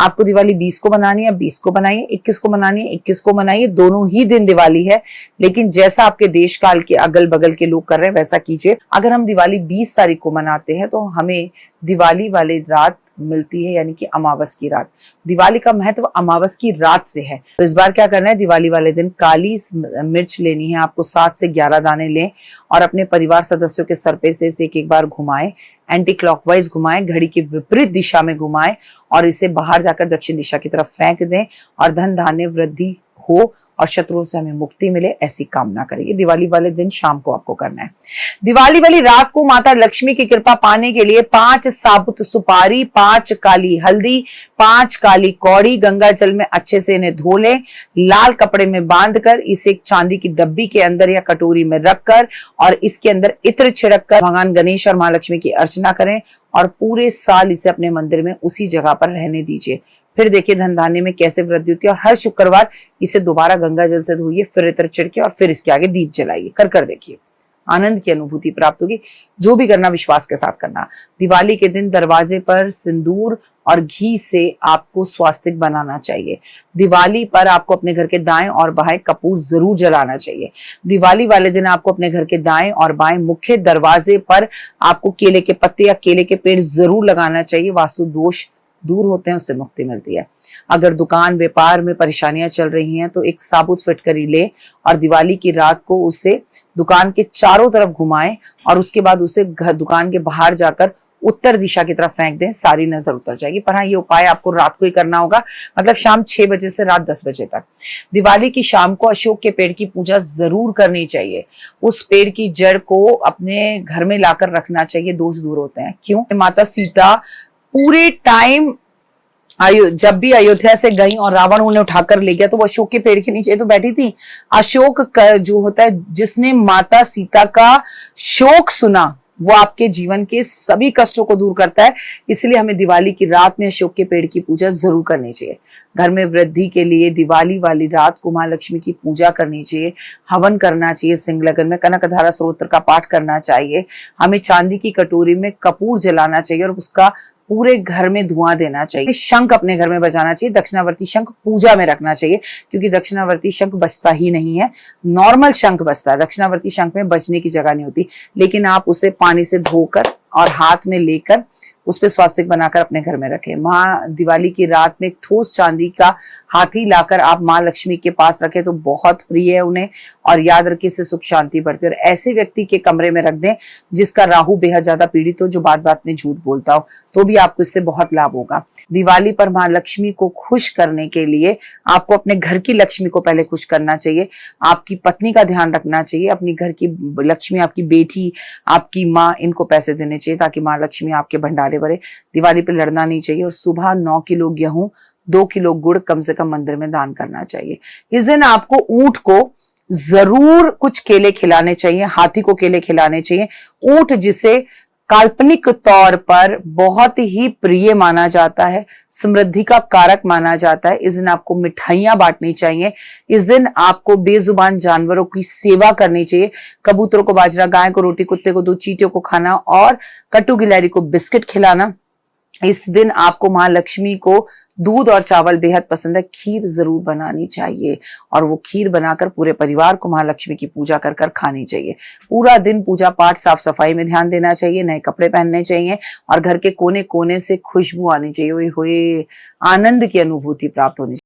आपको दिवाली 20 को बनानी है 20 को बनाइए, 21 को बनानी है 21 को बनाइए, दोनों ही दिन दिवाली है। लेकिन जैसा आपके देश काल के अगल बगल के लोग कर रहे हैं वैसा कीजिए। अगर हम दिवाली 20 तारीख को मनाते हैं तो हमें दिवाली वाली रात मिलती है, यानी कि अमावस की रात। दिवाली का महत्व अमावस की रात से है। तो इस बार क्या करना है, दिवाली वाले दिन काली मिर्च लेनी है आपको, 7 से 11 दाने लें और अपने परिवार सदस्यों के सर पे से इसे एक बार घुमाएं, एंटी क्लॉकवाइज घुमाएं, घड़ी की विपरीत दिशा में घुमाएं और इसे बाहर जाकर दक्षिण दिशा की तरफ फेंक दें और धन धान्य वृद्धि हो और शत्रुओं से हमें मुक्ति मिले, ऐसी कामना करिए। दिवाली वाले दिन शाम को आपको करना है। दिवाली वाली रात को माता लक्ष्मी की कृपा पाने के लिए 5 साबुत सुपारी, 5 काली हल्दी, 5 काली कौड़ी गंगा जल में अच्छे से इन्हें धो लें, लाल कपड़े में बांधकर इसे एक चांदी की डब्बी के अंदर या कटोरी में रखकर और इसके अंदर इत्र छिड़क कर भगवान गणेश और महालक्ष्मी की अर्चना करें और पूरे साल इसे अपने मंदिर में उसी जगह पर रहने दीजिए। फिर देखिए धन धान्य में कैसे वृद्धि होती है। और हर शुक्रवार इसे दोबारा गंगा जल से धोइए, फिर इत्र छिड़के और फिर इसके आगे दीप जलाइए। कर देखिए, आनंद की अनुभूति प्राप्त होगी। जो भी करना विश्वास के साथ करना। दिवाली के दिन दरवाजे पर सिंदूर और घी से आपको स्वास्तिक बनाना चाहिए। दिवाली पर आपको अपने घर के दाएं और बाएं कपूर जरूर जलाना चाहिए। दिवाली वाले दिन आपको अपने घर के दाएं और बाएं मुख्य दरवाजे पर आपको केले के पत्ते या केले के पेड़ जरूर लगाना चाहिए। वास्तु दोष दूर होते हैं, उससे मुक्ति मिलती है। अगर दुकान व्यापार में परेशानियां चल रही हैं तो एक साबुत फिटकरी ले और दिवाली की रात को उसे दुकान के चारों तरफ घुमाएं और उसके बाद उसे दुकान के बाहर जाकर उत्तर दिशा की तरफ फेंक दें, सारी नजर उतर जाएगी। पर हाँ, ये उपाय आपको रात को ही करना होगा, मतलब शाम 6 बजे से रात 10 बजे तक। दिवाली की शाम को अशोक के पेड़ की पूजा जरूर करनी चाहिए। उस पेड़ की जड़ को अपने घर में लाकर रखना चाहिए, दोष दूर होते हैं। क्यों? माता सीता पूरे टाइम जब भी अयोध्या से गई और रावण उन्हें उठाकर ले गया तो वो अशोक के पेड़ के नीचे तो बैठी थी। अशोक जो होता है, जिसने माता सीता का शोक सुना वो आपके जीवन के सभी कष्टों को दूर करता है। इसलिए हमें दिवाली की रात में अशोक के पेड़ की पूजा जरूर करनी चाहिए। घर में वृद्धि के लिए दिवाली वाली रात को मां लक्ष्मी की पूजा करनी चाहिए, हवन करना चाहिए, सिंह लगन में कनकधारा स्तोत्र का पाठ करना चाहिए। हमें चांदी की कटोरी में कपूर जलाना चाहिए और उसका पूरे घर में धुआं देना चाहिए। शंख अपने घर में बजाना चाहिए। दक्षिणावर्ती शंख पूजा में रखना चाहिए, क्योंकि दक्षिणावर्ती शंख बजता ही नहीं है, नॉर्मल शंख बजता है। दक्षिणावर्ती शंख में बजने की जगह नहीं होती। लेकिन आप उसे पानी से धोकर और हाथ में लेकर उस पर स्वास्तिक बनाकर अपने घर में रखें। माँ दिवाली की रात में एक ठोस चांदी का हाथी लाकर आप माँ लक्ष्मी के पास रखें तो बहुत प्रिय है उन्हें, और याद रखिए इससे सुख शांति बढ़ती है। और ऐसे व्यक्ति के कमरे में रख दें जिसका राहु बेहद ज्यादा पीड़ित हो, जो बात बात में झूठ बोलता हो, तो भी आपको इससे बहुत लाभ होगा। दिवाली पर माँ लक्ष्मी को खुश करने के लिए आपको अपने घर की लक्ष्मी को पहले खुश करना चाहिए। आपकी पत्नी का ध्यान रखना चाहिए, अपनी घर की लक्ष्मी, आपकी बेटी, आपकी माँ, इनको पैसे देने चाहिए ताकि माँ लक्ष्मी आपके भंडारे भरे। दिवाली पे लड़ना नहीं चाहिए और सुबह 9 किलो गेहूं, 2 किलो गुड़ कम से कम मंदिर में दान करना चाहिए। इस दिन आपको ऊंट को जरूर कुछ केले खिलाने चाहिए, हाथी को केले खिलाने चाहिए। ऊंट जिसे काल्पनिक तौर पर बहुत ही प्रिय माना जाता है, समृद्धि का कारक माना जाता है, इस दिन आपको मिठाइयां बांटनी चाहिए। इस दिन आपको बेजुबान जानवरों की सेवा करनी चाहिए। कबूतरों को बाजरा, गाय को रोटी, कुत्ते को दूध, चींटियों को खाना और कट्टू गिलहरी को बिस्किट खिलाना। इस दिन आपको मां लक्ष्मी को दूध और चावल बेहद पसंद है, खीर जरूर बनानी चाहिए और वो खीर बनाकर पूरे परिवार को महालक्ष्मी की पूजा कर कर खानी चाहिए। पूरा दिन पूजा पाठ, साफ सफाई में ध्यान देना चाहिए, नए कपड़े पहनने चाहिए और घर के कोने कोने से खुशबू आनी चाहिए। ओए होए, आनंद की अनुभूति प्राप्त होनी चाहिए।